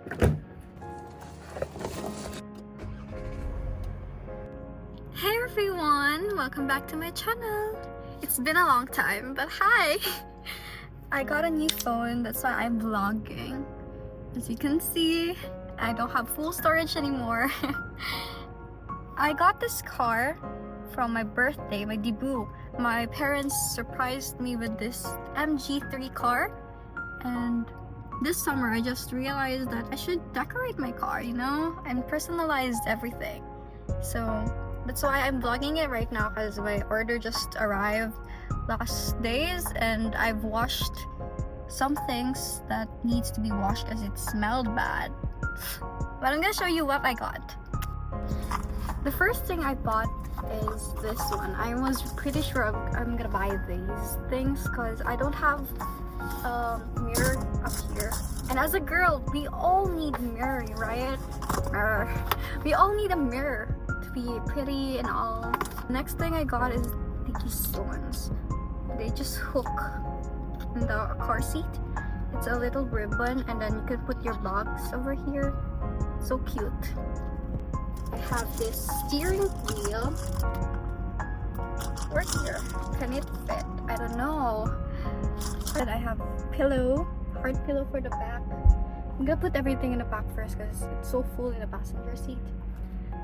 Hey everyone! Welcome back to my channel. It's been a long time, but hi! I got a new phone, that's why I'm vlogging. As you can see, I don't have full storage anymore. I got this car from my birthday, my debut. My parents surprised me with this MG3 car, and this summer I just realized that I should decorate my car, you know, and personalize everything. So that's why I'm vlogging it right now, because my order just arrived last days and I've washed some things that needs to be washed because it smelled bad. But I'm gonna show you what I got. The first thing I bought is this one. I was pretty sure I'm gonna buy these things because I don't have a mirror up here. And as a girl, we all need mirror, right? We all need a mirror to be pretty and all. Next thing I got is these ones. They just hook in the car seat. It's a little ribbon and then you can put your bags over here. So cute. I have this steering wheel. Where here? Can it fit? I don't know. And I have pillow, hard pillow for the back. I'm gonna put everything in the back first because it's so full in the passenger seat.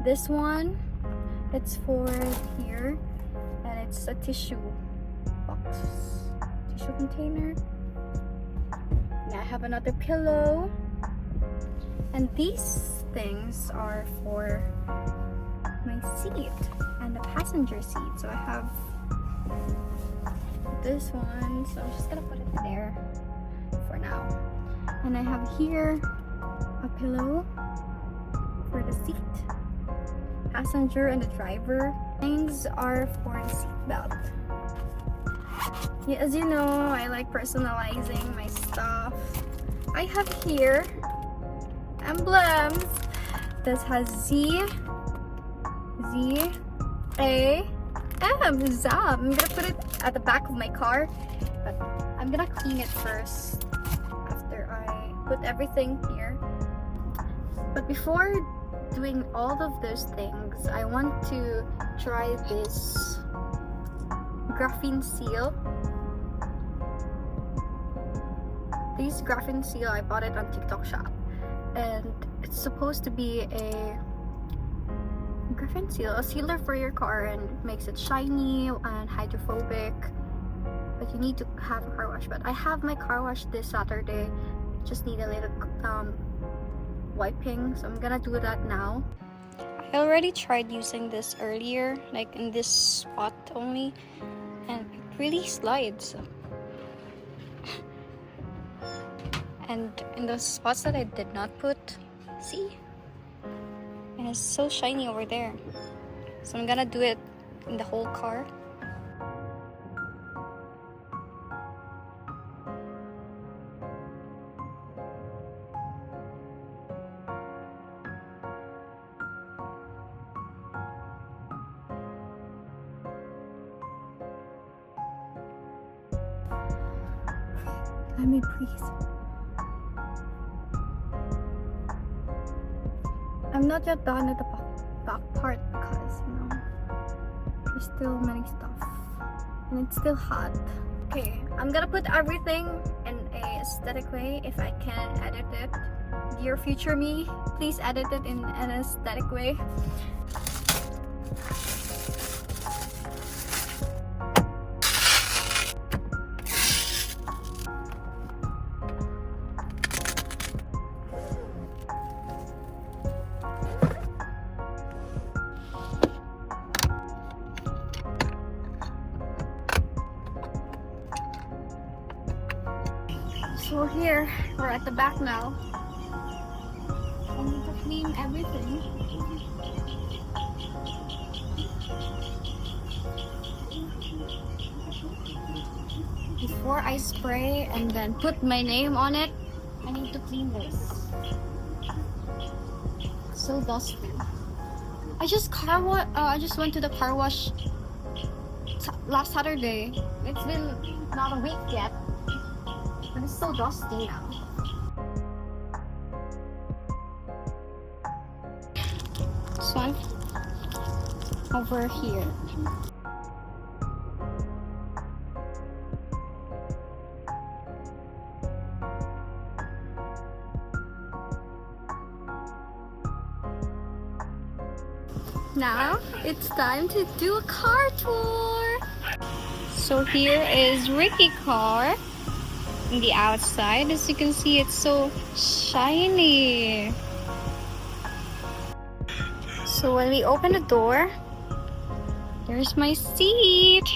This one, it's for here, and it's a tissue box, tissue container. And I have another pillow, and these things are for my seat and the passenger seat. So I have this one, so I'm just gonna put it there for now. And I have here a pillow for the seat, passenger and the driver. Things are for the seat belt. Yeah, as you know, I like personalizing my stuff. I have here emblems. This has Z, A, M, Zam. I'm gonna put it at the back of my car, but I'm gonna clean it first after I put everything here. But before doing all of those things, I want to try this graphene seal. This graphene seal, I bought it on TikTok shop, and it's supposed to be a graphene seal, a sealer for your car, and it makes it shiny and hydrophobic. But you need to have a car wash. But I have my car wash this Saturday. Just need a little wiping, so I'm gonna do that now. I already tried using this earlier, like in this spot only, and it really slides. And in those spots that I did not put, see? And it's so shiny over there. So I'm gonna do it in the whole car. Let me breathe. I'm not yet done with the back part because, you know, there's still many stuff and it's still hot. Okay, I'm gonna put everything in a aesthetic way if I can edit it. Dear future me, please edit it in an aesthetic way. So here, we're at the back now. I need to clean everything. Before I spray and then put my name on it, I need to clean this. So dusty. I just went to the car wash last Saturday. It's been not a week yet. And it's so dusty now. one over here. Now it's time to do a car tour. So here is Ricky's car in the outside. As you can see, it's so shiny. So when we open the door, there's my seat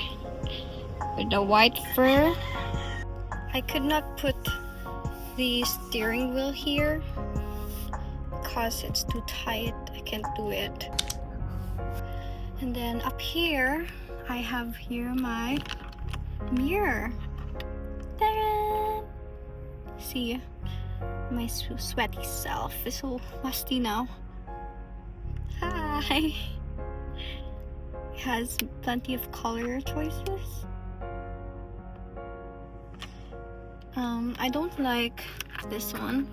with the white fur. I could not put the steering wheel here because it's too tight. I can't do it. And then up here, I have here my mirror. Ta-da! See, my sweaty self is so musty now. Hi! It has plenty of color choices. I don't like this one,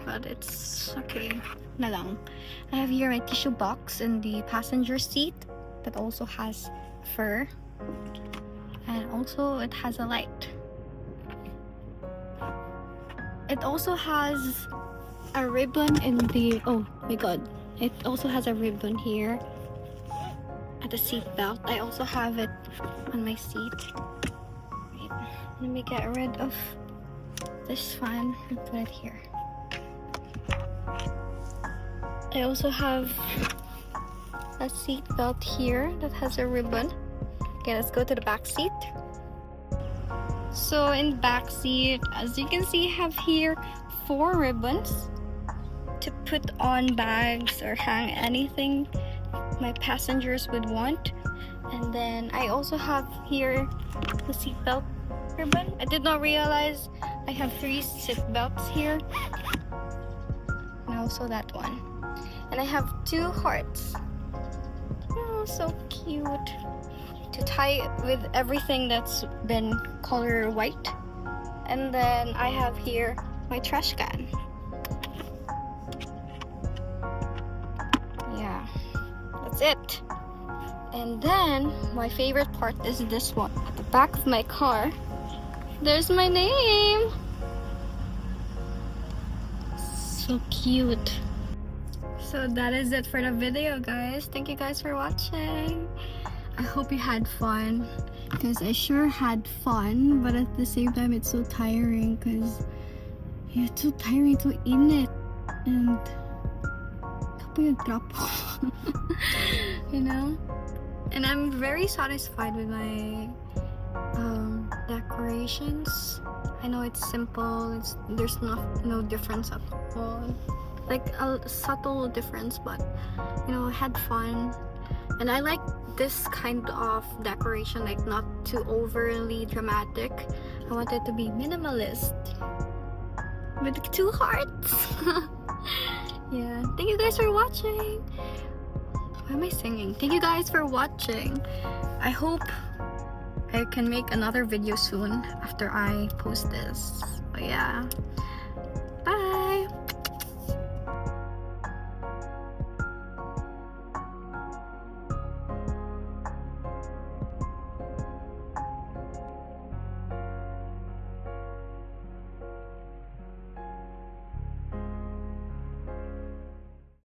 but it's okay na lang. I have here my tissue box in the passenger seat that also has fur, and also it has a light. It also has a ribbon in the, oh my god, it also has a ribbon here at the seat belt. I also have it on my seat. Wait, let me get rid of this one and put it here. I also have a seat belt here that has a ribbon. Okay, let's go to the back seat. So in the back seat, as you can see, I have here 4 ribbons to put on bags or hang anything my passengers would want. And then I also have here the seat belt ribbon. I did not realize I have 3 seat belts here. And also that one. And I have 2 hearts. Oh, so cute. To tie with everything that's been color white. And then I have here my trash can. Yeah, that's it. And then my favorite part is this one. At the back of my car, there's my name. So cute. So that is it for the video, guys. Thank you guys for watching. I hope you had fun, because I sure had fun, but at the same time it's so tiring because it's so tiring to init and you know. And I'm very satisfied with my decorations. I know it's simple, there's no difference at all, like a subtle difference, but you know, I had fun. And I like this kind of decoration, like not too overly dramatic. I want it to be minimalist with 2 hearts. Yeah, thank you guys for watching. Why am I singing? Thank you guys for watching. I hope I can make another video soon after I post this. But yeah,